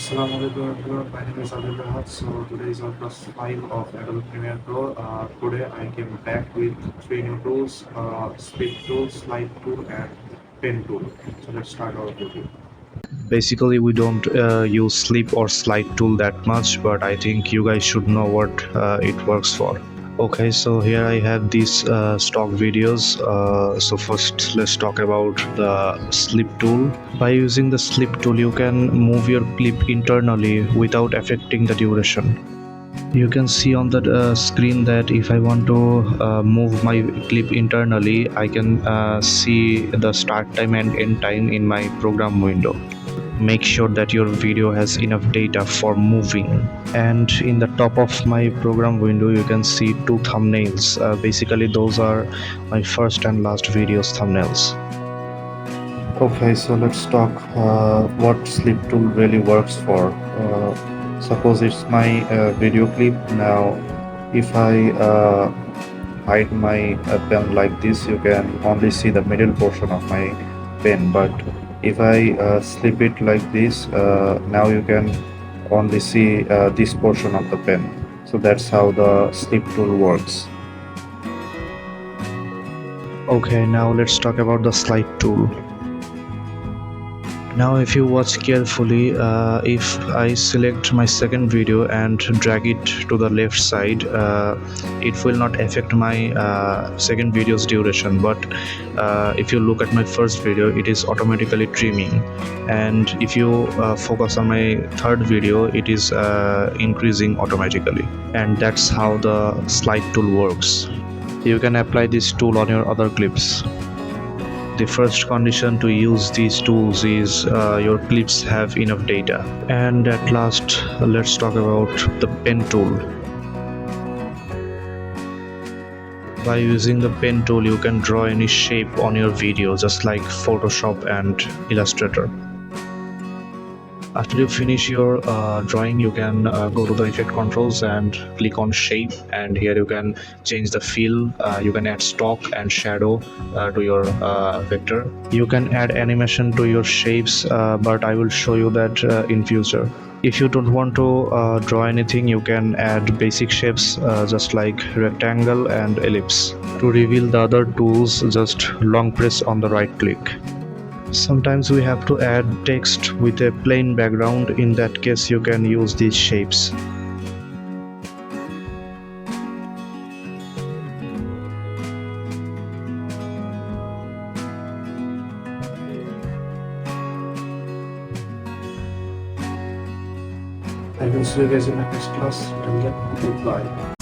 Assalamualaikum everyone, my name is Adil Muballig. So today is our class 5 of Adobe Premiere Pro. Today I came back with three new tools, Speed tool, Slide tool and Pen tool. So let's start our video. Basically, we don't use Slip or Slide tool that much, but I think you guys should know what it works for. Okay, so here I have these stock videos. So first let's talk about the slip tool. By using the slip tool, you can move your clip internally without affecting the duration. You can see on the screen that if I want to move my clip internally, I can see the start time and end time in my program window. Make sure that your video has enough data for moving. And in the top of my program window you can see two thumbnails. Basically those are my first and last videos thumbnails. Okay, so let's talk what slip tool really works for. Suppose it's my video clip. Now if I hide my pen like this, you can only see the middle portion of my pen, but if I slip it like this, now you can only see this portion of the pen. So that's how the slip tool works. Okay, now let's talk about the slide tool. Now if you watch carefully, if I select my second video and drag it to the left side, it will not affect my second video's duration, but if you look at my first video, it is automatically trimming, and if you focus on my third video, it is increasing automatically. And that's how the slide tool works. You can apply this tool on your other clips. The first condition to use these tools is your clips have enough data. And at last, let's talk about the pen tool. By using the pen tool, you can draw any shape on your video, just like Photoshop and Illustrator. After you finish your drawing, you can go to the effect controls and click on shape, and here you can change the fill. You can add stock and shadow to your vector. You can add animation to your shapes, but I will show you that in future. If you don't want to draw anything, you can add basic shapes just like rectangle and ellipse. To reveal the other tools, just long press on the right click. Sometimes we have to add text with a plain background. In that case, you can use these shapes. I will see you guys in the next class. Till then, goodbye.